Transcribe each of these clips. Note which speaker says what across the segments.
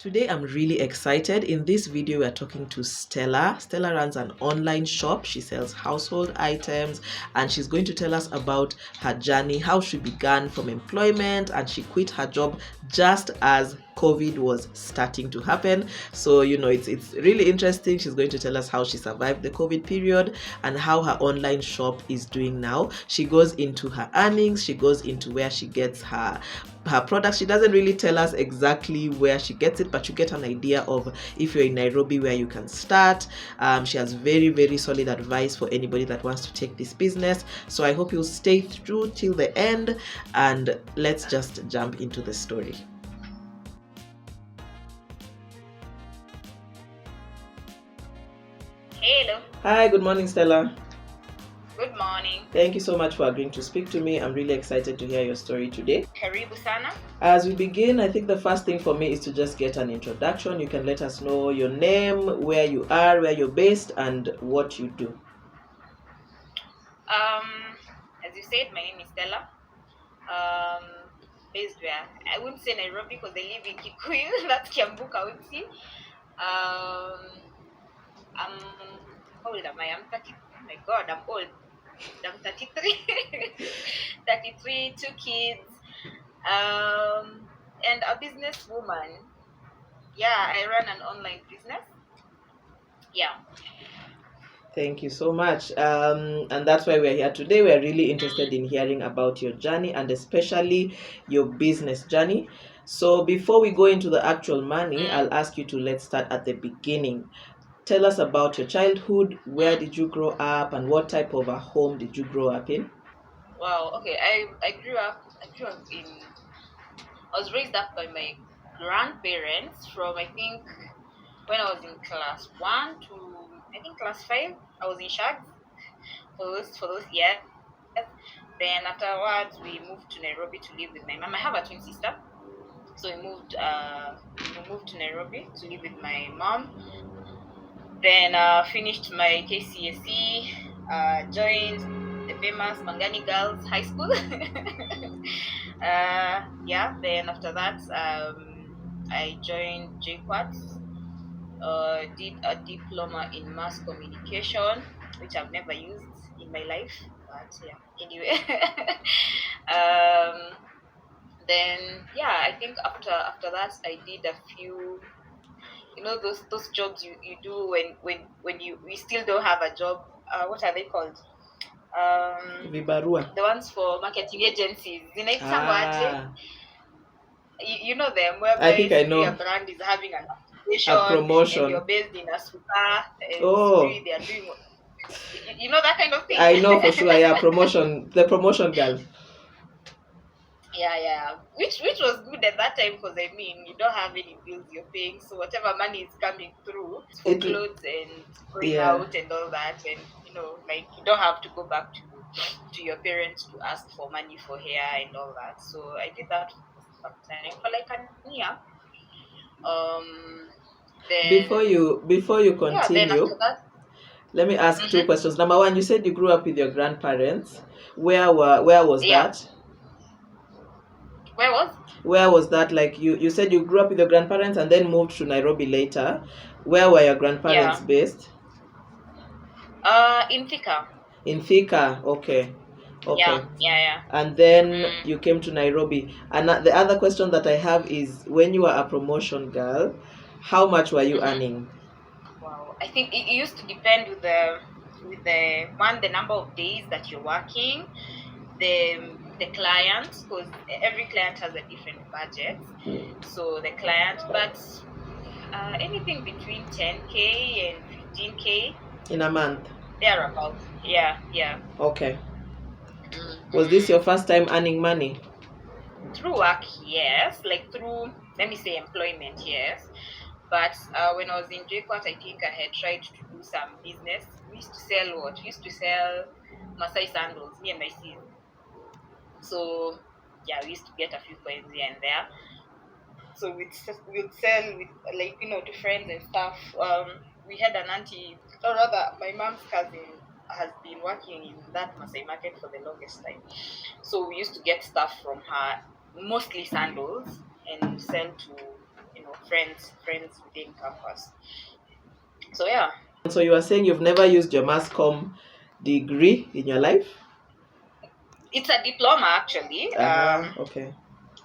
Speaker 1: Today I'm really excited. In this video we are talking to Stella. Stella runs an online shop. She sells household items and she's going to tell us about her journey, how she began from employment and she quit her job just as COVID was starting to happen. So it's really interesting. She's going to tell us how she survived the COVID period and how her online shop is doing now. She goes into her earnings, she goes into where she gets her products. She doesn't really tell us exactly where she gets it, but you get an idea of if you're in Nairobi where you can start. She has very solid advice for anybody that wants to take this business. So I hope you'll stay through till the end and let's just jump into the story.
Speaker 2: Hello.
Speaker 1: Hi, good morning, Stella.
Speaker 2: Good morning.
Speaker 1: Thank you so much for agreeing to speak to me. I'm really excited to hear your story today.
Speaker 2: Karibu sana.
Speaker 1: As we begin, I think the first thing for me is to just get an introduction. You can let us know your name, where you are, where you're based, and what you do.
Speaker 2: As you said, my name is Stella. Based where? I wouldn't say Nairobi because I live in Kikuyu. That's Kiambu County. How old am I? I'm 30. Oh my God, I'm old. I'm 33. 33, 2 kids. And a businesswoman. Yeah, I run an online business. Yeah.
Speaker 1: Thank you so much. And that's why we're here today. We're really interested in hearing about your journey and especially your business journey. So before we go into the actual money, I'll ask you to let's start at the beginning. Tell us about your childhood. Where did you grow up and what type of a home did you grow up in?
Speaker 2: Wow, okay. I grew up I was raised up by my grandparents from I think when I was in class 1 to I think class 5. I was in Shags for those years. Then afterwards we moved to Nairobi to live with my mom. I have a twin sister. So we moved to Nairobi to live with my mom. Then finished my KCSE, joined the famous Mangani Girls High School. Then after that, I joined JQuat, did a diploma in mass communication, which I've never used in my life, but yeah, anyway. Then I think after that I did a few, those jobs you do when you still don't have a job. What are they called?
Speaker 1: Vibarua.
Speaker 2: The ones for marketing agencies. You know them, whereby
Speaker 1: I think I know.
Speaker 2: Your brand is having an application,
Speaker 1: a promotion,
Speaker 2: and you're based in Asuka, and they are doing, that kind of thing.
Speaker 1: I know for sure. Yeah, promotion, the promotion girl.
Speaker 2: Yeah, which was good at that time because you don't have any bills you're paying, so whatever money is coming through for clothes and going out and all that, and you don't have to go back to your parents to ask for money for hair and all that. So I did that for like a year. Then
Speaker 1: before you continue, let me ask 2 questions. Number 1, you said you grew up with your grandparents. Where was that? Where was that? Like you said you grew up with your grandparents and then moved to Nairobi later. Where were your grandparents based?
Speaker 2: In Thika.
Speaker 1: In Thika, okay.
Speaker 2: Yeah.
Speaker 1: And then you came to Nairobi. And the other question that I have is, when you were a promotion girl, how much were you earning?
Speaker 2: Wow, I think it used to depend with the number of days that you're working, the client, because every client has a different budget. So the client, but anything between 10K and 15K
Speaker 1: in a month.
Speaker 2: Thereabout. Yeah.
Speaker 1: Okay. Was this your first time earning money?
Speaker 2: Through work, yes. Like through, let me say, employment, yes. But when I was in JQuat, I think I had tried to do some business. We used to sell what? We used to sell Masai sandals, me and my sis. So we used to get a few coins here and there. So we'd sell with to friends and stuff. We had an auntie, or rather, my mom's cousin has been working in that Masai market for the longest time. So we used to get stuff from her, mostly sandals, and sell to friends within campus. So yeah.
Speaker 1: So you are saying you've never used your mass comm degree in your life?
Speaker 2: It's a diploma actually.
Speaker 1: Okay.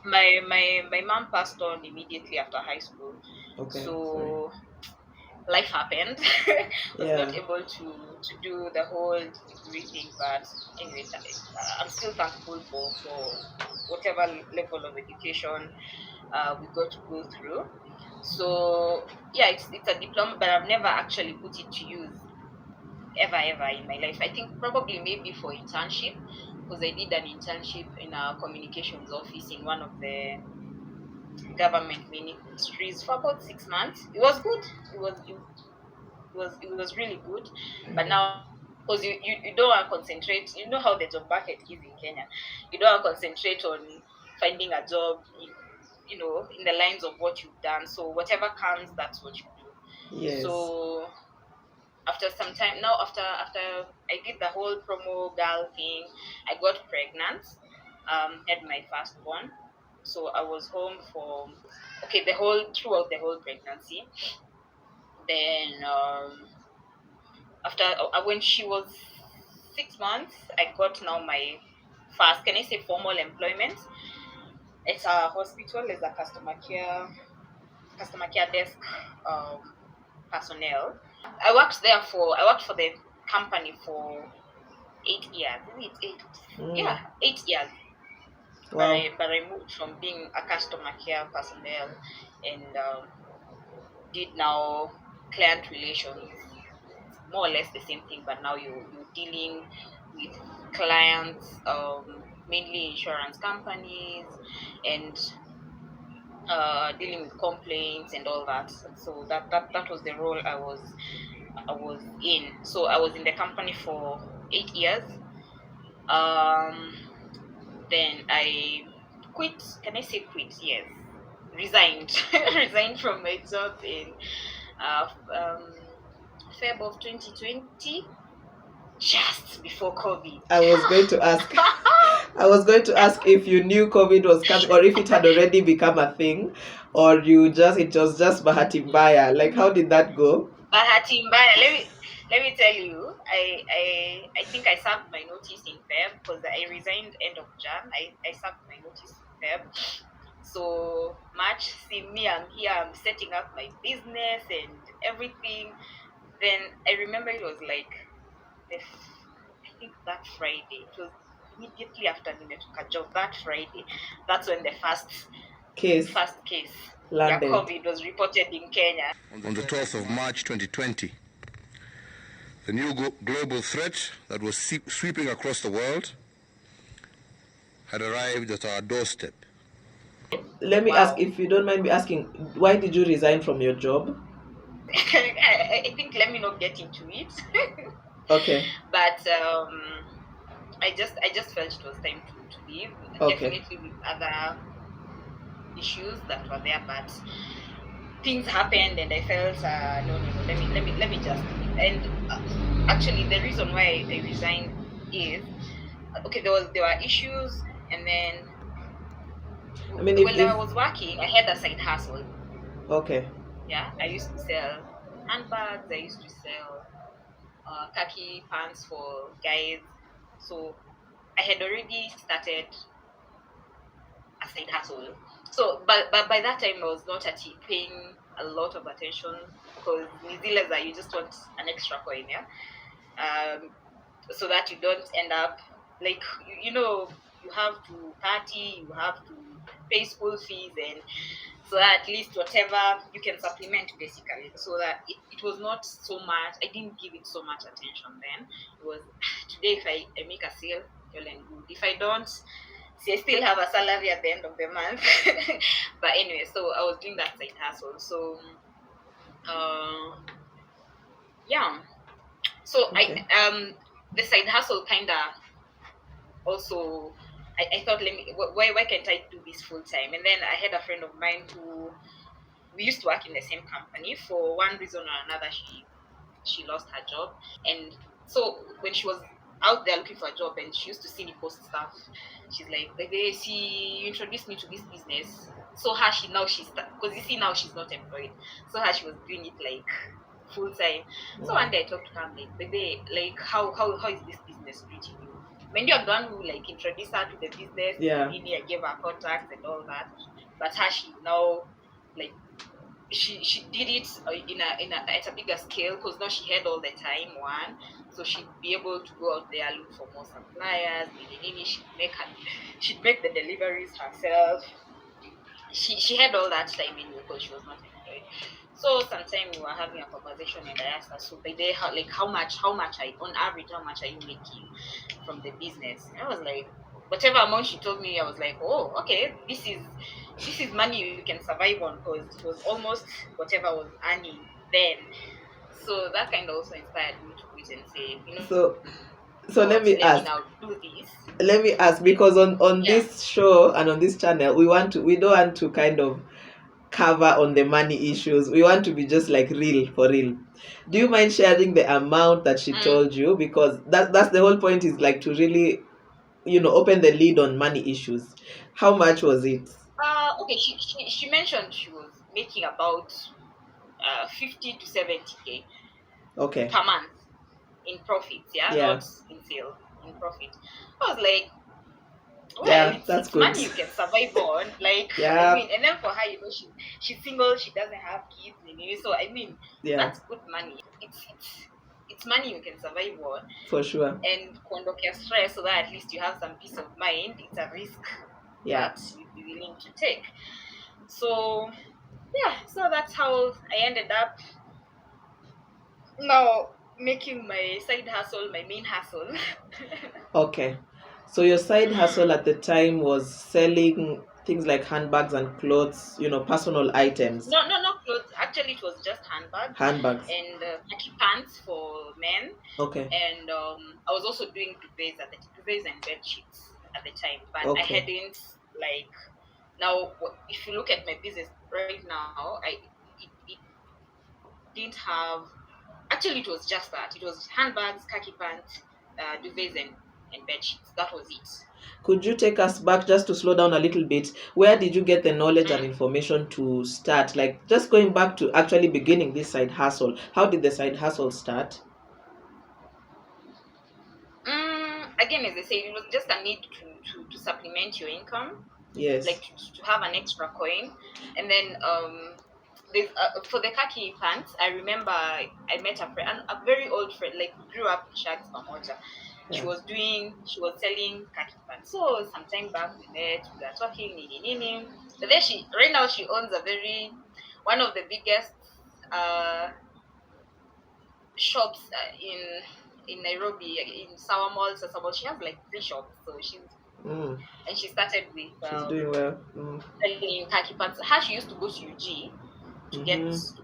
Speaker 2: My mom passed on immediately after high school.
Speaker 1: Okay. Sorry.
Speaker 2: So life happened. Was not
Speaker 1: Yeah.
Speaker 2: able to do the whole degree thing, but anyway, I'm still thankful for whatever level of education we got to go through. So yeah, it's a diploma, but I've never actually put it to use ever in my life. I think probably maybe for internship, because I did an internship in a communications office in one of the government ministries for about 6 months. It was good. It was really good. But now, because you don't want to concentrate, you know how the job market is in Kenya. You don't want to concentrate on finding a job in the lines of what you've done. So whatever comes, that's what you do.
Speaker 1: Yes.
Speaker 2: So after some time now, after I did the whole promo girl thing, I got pregnant, had my firstborn. So I was home for throughout the whole pregnancy. Then after when she was 6 months, I got now my first, can I say, formal employment. It's a hospital as a customer care desk personnel. I worked for the company for 8 years. Is it 8? Yeah, 8 years.
Speaker 1: Wow.
Speaker 2: But I moved from being a customer care personnel and did now client relations. More or less the same thing, but now you're dealing with clients, mainly insurance companies, and dealing with complaints and all that. So that was the role I was in. So I was in the company for 8 years. Then I quit. Can I say quit? Yes, resigned. Resigned from my job in uh, um, Feb of 2020, just before COVID.
Speaker 1: I was going to ask. I was going to ask if you knew COVID was coming, or if it had already become a thing, or it was just Bahati Mbaya. Like, how did that go?
Speaker 2: Bahati mbaya. Let me tell you. I think I served my notice in Feb because I resigned end of Jan. I served my notice in Feb. So March, see me, I'm here, I'm setting up my business and everything. Then I remember it was like I think that Friday. It was immediately after I took a job. That Friday, that's when the first
Speaker 1: Case
Speaker 2: case,
Speaker 1: landed.
Speaker 2: COVID was reported in Kenya.
Speaker 3: On the 12th of March 2020, the new global threat that was sweeping across the world had arrived at our doorstep.
Speaker 1: Let me ask, if you don't mind me asking, why did you resign from your job?
Speaker 2: I think let me not get into it.
Speaker 1: Okay.
Speaker 2: But I just felt it was time to leave.
Speaker 1: Okay.
Speaker 2: Definitely with other issues that were there, but things happened, and I felt no. Let me just leave. And actually, the reason why I resigned is there were issues, and then when I was working, I had a side hustle.
Speaker 1: Okay.
Speaker 2: Yeah, I used to sell handbags. I used to sell khaki pants for guys. So I had already started a side hustle. So, but by that time, I was not paying a lot of attention because New Zealanders, you just want an extra coin, yeah. So that you don't end up like you have to party, you have to pay school fees, and so that at least whatever you can supplement basically. So that it was not so much. I didn't give it so much attention then. It was today if I make a sale, well and good. If I don't, see, I still have a salary at the end of the month. But anyway, so I was doing that side hustle. So yeah. So
Speaker 1: Okay.
Speaker 2: the side hustle kinda also I thought, why can't I do this full time? And then I had a friend of mine who we used to work in the same company. For one reason or another, she lost her job, and so when she was out there looking for a job and she used to see me post stuff, she's like, "Hey, see, you introduced me to this business. So she's because you see now she's not employed. So she was doing it like full time. So one day I talked to her, I'm like, baby, like how is this business treating you? Maybe I'm the one who like introduced her to the business.
Speaker 1: Yeah.
Speaker 2: Maybe I gave her contacts and all that. But she now like she did it at a bigger scale, because now she had all the time, one, so she'd be able to go out there, look for more suppliers, she'd make the deliveries herself. She had all that time in because she was not employed. So sometime we were having a conversation and I asked her, so by day, how much on average, how much are you making from the business? And I was like, whatever amount she told me, I was like, oh, okay, this is money you can survive on, because it was almost whatever I was earning then. So that kind of also inspired me to quit and say,
Speaker 1: so let me ask.
Speaker 2: Now do this.
Speaker 1: Let me ask, because on this show and on this channel, we don't want to kind of cover on the money issues. We want to be just like real for real. Do you mind sharing the amount that she told you? Because that's the whole point, is like to really, open the lid on money issues. How much was it?
Speaker 2: Okay, she mentioned she was making about 50 to 70K per month in profits, not in sales, in profit. I was like, well, it's good. Money you can survive on, like, I mean, and then for her, she's single, she doesn't have kids, so I mean, that's good money. It's money you can survive on,
Speaker 1: for sure.
Speaker 2: And conduct stress, so that at least you have some peace of mind. It's a risk that you'd be willing to take. So so that's how I ended up now making my side hustle my main hustle.
Speaker 1: Okay. So your side hustle at the time was selling things like handbags and clothes, personal items.
Speaker 2: No clothes. Actually, it was just handbags. And khaki pants for men.
Speaker 1: Okay.
Speaker 2: And I was also doing duvets and bed sheets at the time, but I hadn't like. Now, if you look at my business right now, it didn't have. Actually, it was just that. It was handbags, khaki pants, duvets, and bed sheets. That was it.
Speaker 1: Could you take us back, just to slow down a little bit? Where did you get the knowledge and information to start? Like, just going back to actually beginning this side hustle. How did the side hustle start?
Speaker 2: Again, as I said, it was just a need to supplement your income.
Speaker 1: Yes.
Speaker 2: Like to have an extra coin. And then for the khaki pants, I remember I met a friend, a very old friend, like we grew up in Shags Pamoja. She was selling khaki pants. So sometime back we met, we were talking, but then right now she owns one of the biggest shops in Nairobi, in Sawa Mall. So she has like 3 shops. So and she started with
Speaker 1: she's doing well.
Speaker 2: Selling khaki pants. She used to go to UG to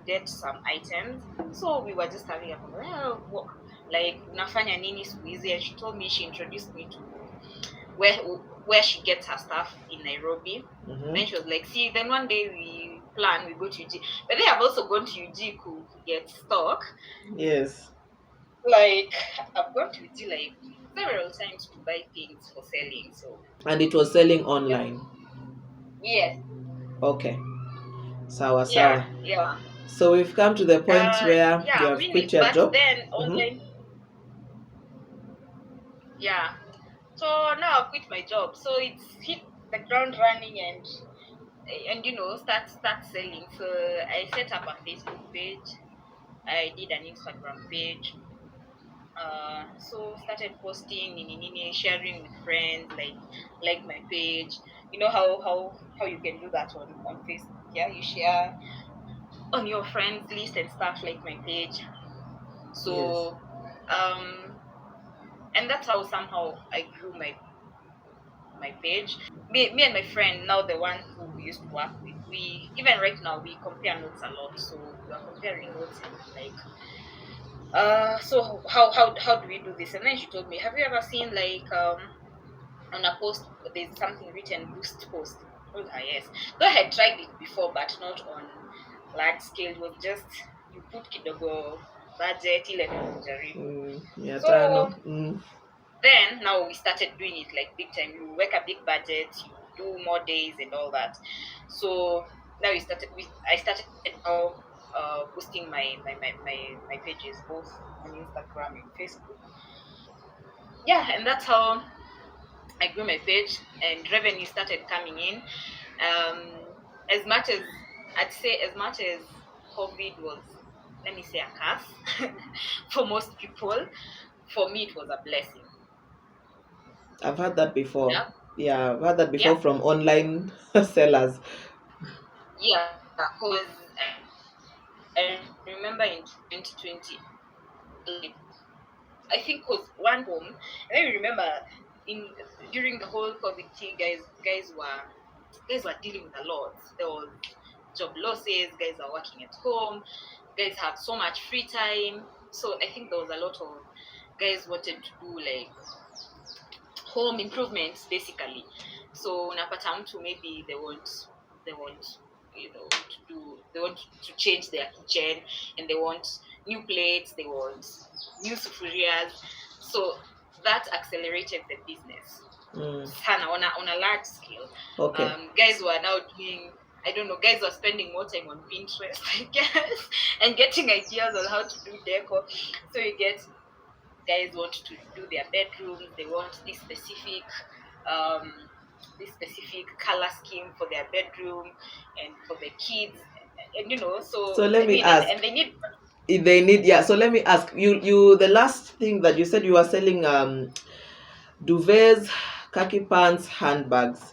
Speaker 2: get some items. So we were just having a conversation, like unafanya nini siku hizi, and she told me, she introduced me to where she gets her stuff in Nairobi. Then she was like, see, then one day we go to UG. But they have also gone to UG to get stock.
Speaker 1: Yes.
Speaker 2: Like, I've gone to UG like several times to buy things for selling. So.
Speaker 1: And it was selling online?
Speaker 2: Yes.
Speaker 1: Okay. Sawa.
Speaker 2: Yeah.
Speaker 1: So we've come to the point where you have quit your job.
Speaker 2: Then online. Yeah. So now I've quit my job. So it's hit the ground running and start selling. So I set up a Facebook page. I did an Instagram page. So started posting, sharing with friends, like my page. You know how you can do that on Facebook. Yeah, you share on your friends list and stuff, like my page. So and that's how somehow I grew my page. Me and my friend, now the one who we used to work with, we even right now we compare notes a lot. So we are comparing notes and like so how do we do this? And then she told me, have you ever seen like on a post there's something written boost post? I told her yes. Though I had tried it before, but not on large scale. It was just you put kidogo budget ile so then now we started doing it like big time. You work a big budget, you do more days and all that. So now I started now posting my pages both on Instagram and Facebook. Yeah, and that's how I grew my page and revenue started coming in. As much as COVID was, let me say, a curse for most people, for me it was a blessing.
Speaker 1: I've heard that before.
Speaker 2: Yeah,
Speaker 1: I've heard that before from online sellers.
Speaker 2: Yeah, because I remember in 2020, like, I think was one home. And I remember during the whole COVID thing, guys were dealing with a lot. There was job losses. Guys are working at home. Guys have so much free time. So I think there was a lot of guys wanted to do like home improvements basically. So unapata mtu maybe they want they want to change their kitchen and they want new plates, they want new sufurias. So that accelerated the business. Sana on a large scale.
Speaker 1: Okay.
Speaker 2: Guys were now doing, I don't know, guys were spending more time on Pinterest, I guess, and getting ideas on how to do decor. So you get guys want to do their bedroom, they want this specific color scheme for their bedroom and for the kids, and so
Speaker 1: let me ask,
Speaker 2: and they need
Speaker 1: so let me ask you the last thing that you said, you were selling duvets, khaki pants, handbags.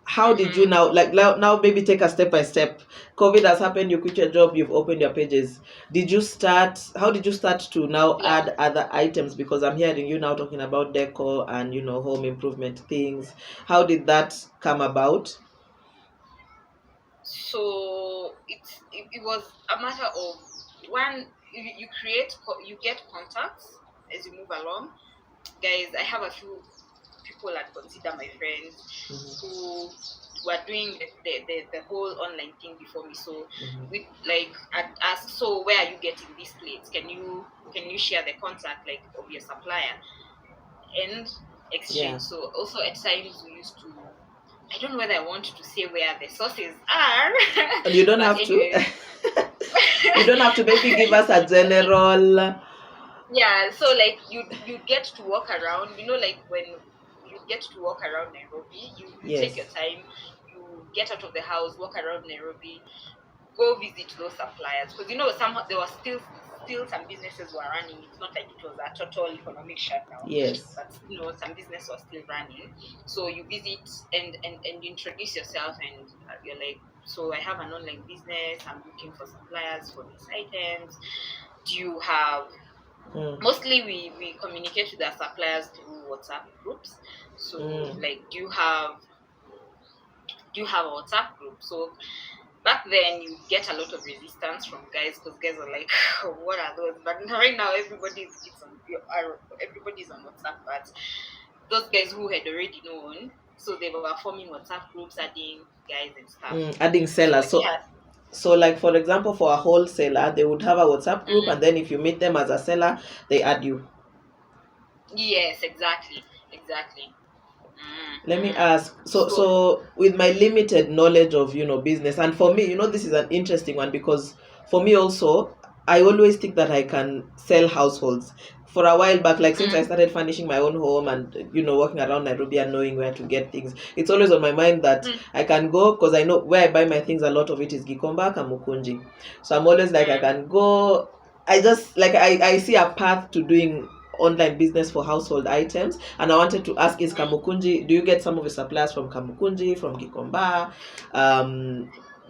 Speaker 1: How did you now maybe take a step by step? COVID has happened, you quit your job, you've opened your pages. How did you start to now add other items? Because I'm hearing you now talking about decor and home improvement things. How did that come about?
Speaker 2: So it was a matter of one, you get contacts as you move along. Guys, I have a few people I'd consider my friends who were doing the whole online thing before me. So we I'd ask, so where are you getting these plates? Can you share the contact of your supplier and exchange?
Speaker 1: Yeah.
Speaker 2: So also at times we used to, I don't know whether I want to say where the sources are.
Speaker 1: You don't have to. You don't have to. Maybe give us a general.
Speaker 2: Yeah, so you get to walk around. When you get to walk around Nairobi, you take your time. You get out of the house, walk around Nairobi, go visit those suppliers, because there was still some businesses were running. It's not like it was a total economic shutdown.
Speaker 1: Yes.
Speaker 2: But some business was still running. So you visit and introduce yourself, and you're like, so I have an online business. I'm looking for suppliers for these items. Do you have? Mostly we communicate with our suppliers through WhatsApp groups. So do you have a WhatsApp group? So back then you get a lot of resistance from guys, because guys are like, what are those? But right now everybody's on WhatsApp. But those guys who had already known, so they were forming WhatsApp groups, adding guys and stuff.
Speaker 1: Adding sellers. So for example, for a wholesaler, they would have a WhatsApp group, and then if you meet them as a seller, they add you.
Speaker 2: Yes, exactly.
Speaker 1: Let me ask, so with my limited knowledge of business, and for me, this is an interesting one, because for me also, I always think that I can sell households. For a while back, since I started furnishing my own home and walking around Nairobi and knowing where to get things, it's always on my mind that I can go, because I know where I buy my things, a lot of it is Gikomba, Kamukunji. So I'm always like, I can go. I just I see a path to doing online business for household items, and I wanted to ask, is Kamukunji, do you get some of the suppliers from Kamukunji, from Gikomba?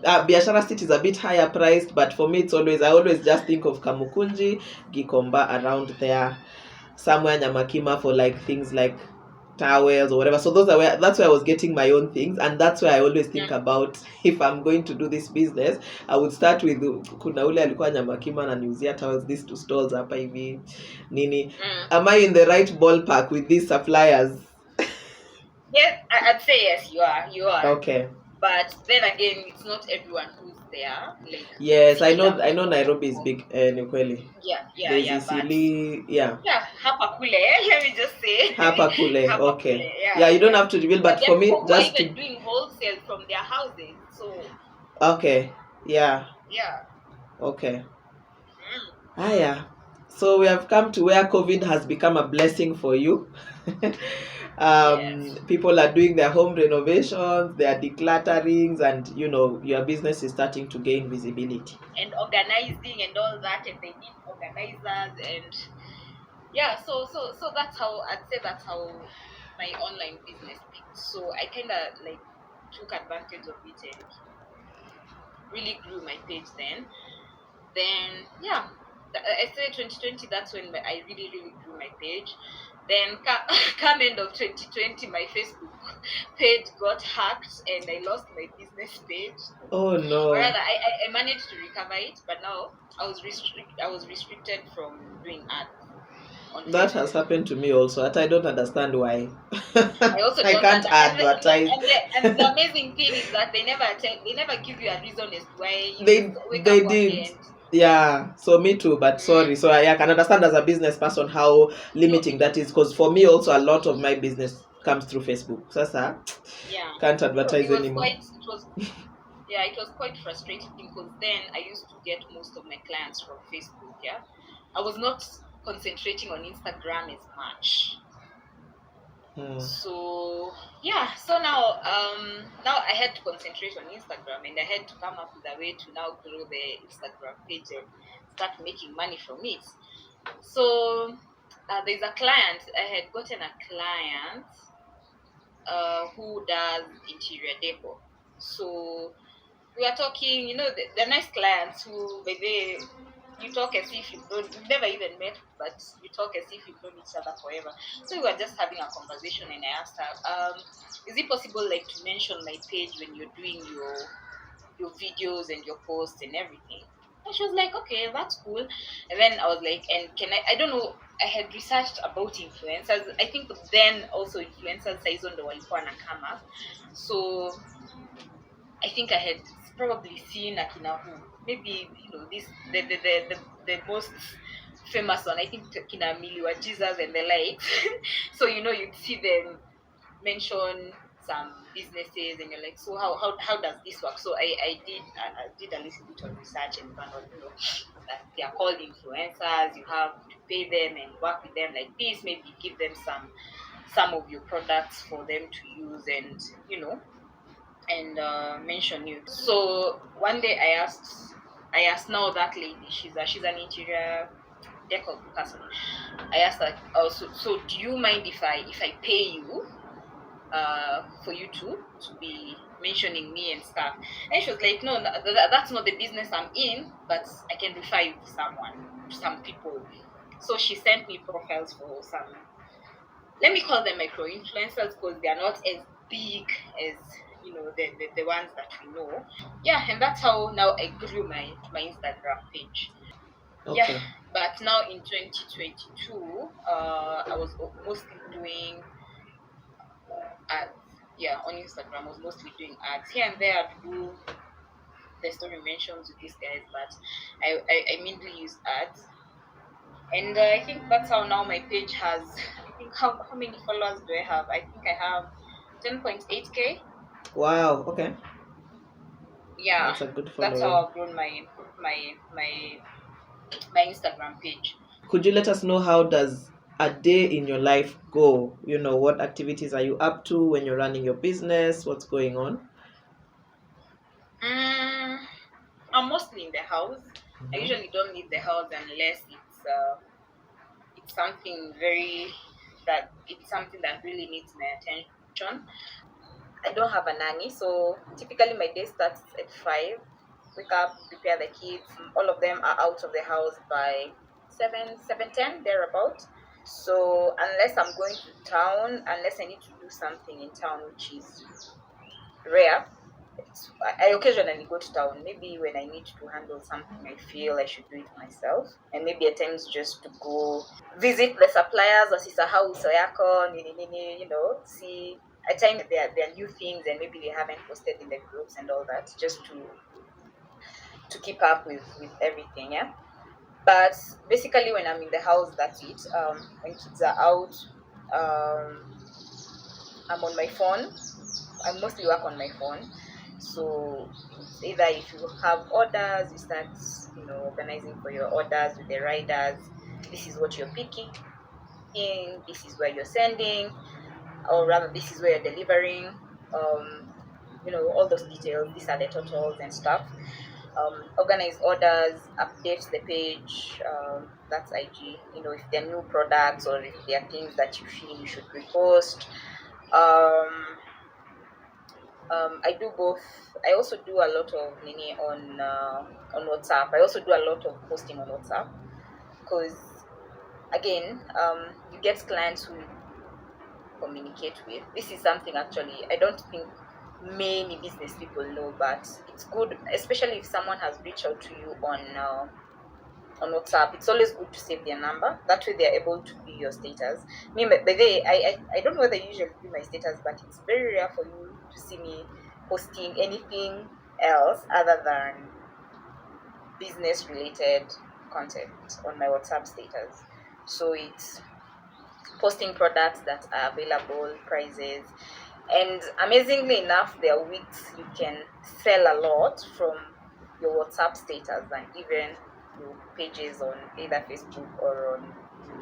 Speaker 1: Biashara Street is a bit higher priced, but for me I always just think of Kamukunji, Gikomba, around there, somewhere Nyamakima for things like towels or whatever. So that's where I was getting my own things, and that's where I always think about, if I'm going to do this business, I would start with kuna ule alikuwa Nyamakima na niuzia towels, these two stalls hapa hivi nini. Am I in the right ballpark with these suppliers?
Speaker 2: Yes, I'd say yes, you are.
Speaker 1: Okay.
Speaker 2: But then again, it's not everyone who's there, like
Speaker 1: Yes, I
Speaker 2: city
Speaker 1: know.
Speaker 2: that
Speaker 1: I
Speaker 2: we
Speaker 1: know
Speaker 2: call
Speaker 1: Nairobi is
Speaker 2: Tuko.
Speaker 1: big. Nikweli. There's
Speaker 2: But
Speaker 1: Isili. Yeah.
Speaker 2: yeah, hapa kule, let me just say,
Speaker 1: Hapa kule.
Speaker 2: hapa kule,
Speaker 1: Okay. Yeah, you don't have to reveal,
Speaker 2: But
Speaker 1: but
Speaker 2: there
Speaker 1: for
Speaker 2: are
Speaker 1: me,
Speaker 2: people who are
Speaker 1: just
Speaker 2: even
Speaker 1: to.
Speaker 2: doing wholesale from their houses. So
Speaker 1: Okay. Yeah.
Speaker 2: yeah.
Speaker 1: Okay.
Speaker 2: Mm.
Speaker 1: Yeah. So we have come to where COVID has become a blessing for you.
Speaker 2: Yes.
Speaker 1: People are doing their home renovations, they are declutterings, and your business is starting to gain visibility.
Speaker 2: And organizing and all that, and they need organizers, and yeah. So that's how I'd say that's how my online business picked. So I kind of like took advantage of it and really grew my page then yeah, I say 2020, that's when I really grew my page. Then come end of 2020, my Facebook page got hacked and I lost my business page.
Speaker 1: Oh
Speaker 2: Or
Speaker 1: no.
Speaker 2: rather, I managed to recover it, but now I was restricted from doing ads on
Speaker 1: That
Speaker 2: Facebook.
Speaker 1: has happened to me also. That I don't understand why.
Speaker 2: I also
Speaker 1: I
Speaker 2: don't
Speaker 1: can't advertise.
Speaker 2: and the amazing thing is that they never give you a reason as to why you
Speaker 1: They
Speaker 2: just wake up
Speaker 1: they
Speaker 2: one
Speaker 1: did.
Speaker 2: day and
Speaker 1: Yeah, so me too, but sorry. So I can understand as a business person how
Speaker 2: no,
Speaker 1: limiting that is, because for me also a lot of my business comes through Facebook. Sasa
Speaker 2: yeah.
Speaker 1: can't
Speaker 2: So
Speaker 1: advertise anymore.
Speaker 2: it was quite frustrating because then I used to get most of my clients from Facebook. Yeah, I was not concentrating on Instagram as much. So yeah, so now I had to concentrate on Instagram, and I had to come up with a way to now grow the Instagram page and start making money from it. So there's a client. I had gotten a client who does interior decor. So we are talking, the nice clients who, by the you talk as if you've never even met, but you talk as if you've known each other forever. So we were just having a conversation, and I asked her, is it possible, like, to mention my page when you're doing your videos and your posts and everything? And she was like, okay, that's cool. And then I was like, and can I don't know, I had researched about influencers. I think then also influencers saizo ndo walikuwa na come up. So I think I had probably seen Akina who maybe this the most famous one. I think Kina Miliwa Jesus and the likes. So you'd see them mention some businesses and you're like, so how does this work? So I did a little bit of research and found out that they are called influencers. You have to pay them and work with them like this. Maybe give them some of your products for them to use and mention you. So one day I asked now that lady, she's an interior decor person. I asked her, oh, so do you mind if I pay you for you to be mentioning me and stuff? And she was like, no, that's not the business I'm in, but I can refer you to some people. So she sent me profiles for some, let me call them micro influencers, because they are not as big as the ones that we know. Yeah, and that's how now I grew my Instagram page.
Speaker 1: Okay.
Speaker 2: Yeah, but now in 2022 I was mostly doing ads. Yeah, on Instagram I was mostly doing ads. Here and there I'd do the story mentions with these guys, but I mainly use ads. And I think that's how now my page has, I think, how many followers do I have? I think I have 10.8K.
Speaker 1: Wow. Okay.
Speaker 2: Yeah,
Speaker 1: That's a good
Speaker 2: that's how
Speaker 1: following.
Speaker 2: I've grown my Instagram page.
Speaker 1: Could you let us know how does a day in your life go? What activities are you up to when you're running your business? What's going on?
Speaker 2: I'm mostly in the house. I usually don't leave the house unless it's something that really needs my attention. I don't have a nanny, so typically my day starts at 5. Wake up, prepare the kids. All of them are out of the house by 7:10 thereabout. So unless I'm going to town, unless I need to do something in town, which is rare, I occasionally go to town. Maybe when I need to handle something, I feel I should do it myself, and maybe at times just to go visit the suppliers, wasisahau uso yako nini, see at times there are new things and maybe they haven't posted in the groups and all that, just to to keep up with everything. Yeah. But basically, when I'm in the house, that's it. When kids are out, I'm on my phone. I mostly work on my phone. So it's either if you have orders, you start, organizing for your orders with the riders. This is what you're picking. This is where you're sending, or rather, this is where you're delivering. All those details. These are the totals and stuff. Organize orders, update the page. That's IG. If there are new products or if there are things that you feel you should repost. I do both. I also do a lot of mini on WhatsApp. I also do a lot of posting on WhatsApp because, again, you get clients who communicate with. This is something actually I don't think many business people know, but it's good, especially if someone has reached out to you on WhatsApp. It's always good to save their number. That way they're able to view your status. Me, by the way, I don't know whether you usually view my status, but it's very rare for you to see me posting anything else other than business related content on my WhatsApp status. So it's posting products that are available, prices, and amazingly enough, there are weeks you can sell a lot from your WhatsApp status than even your pages on either Facebook or on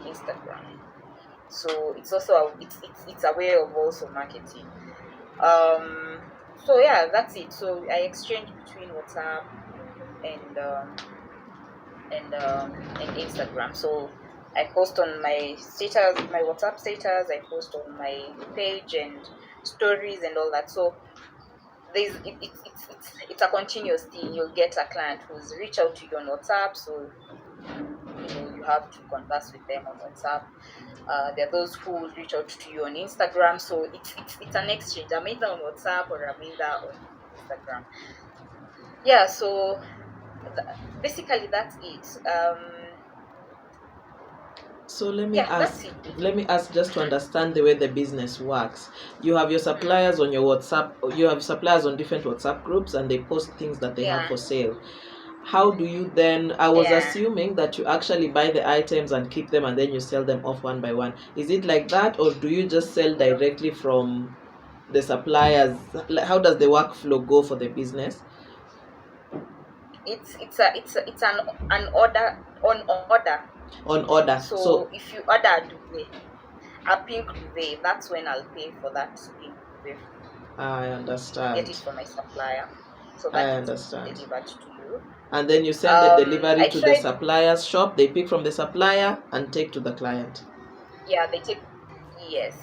Speaker 2: Instagram. So it's also it's a way of also marketing. So yeah, that's it. So I exchange between WhatsApp and Instagram. So I post on my status, my WhatsApp status. I post on my page and stories and all that. So it's a continuous thing. You'll get a client who's reached out to you on WhatsApp, so you have to converse with them on WhatsApp. There are those who reach out to you on Instagram, so it's an exchange. I'm either on WhatsApp or I'm either on Instagram. Yeah, so basically that's it.
Speaker 1: So let me ask just to understand the way the business works. You have your suppliers on your WhatsApp, you have suppliers on different WhatsApp groups and they post things that they have for sale. How do you then, I was assuming that you actually buy the items and keep them and then you sell them off one by one. Is it like that, or do you just sell directly from the suppliers? How does the workflow go for the business?
Speaker 2: It's an order on order.
Speaker 1: On order.
Speaker 2: So if you order a pink duvet, that's when I'll pay for that pink duvet.
Speaker 1: I understand.
Speaker 2: Get it from my supplier. So
Speaker 1: I understand.
Speaker 2: Delivered to you.
Speaker 1: And then you send the delivery to the supplier's shop. They pick from the supplier and take to the client.
Speaker 2: Yeah, they take. Yes.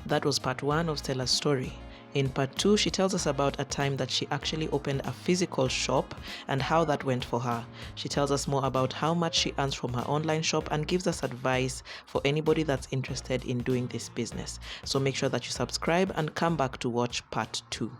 Speaker 1: That was part 1 of Stella's story. In part 2, she tells us about a time that she actually opened a physical shop and how that went for her. She tells us more about how much she earns from her online shop and gives us advice for anybody that's interested in doing this business. So make sure that you subscribe and come back to watch part 2.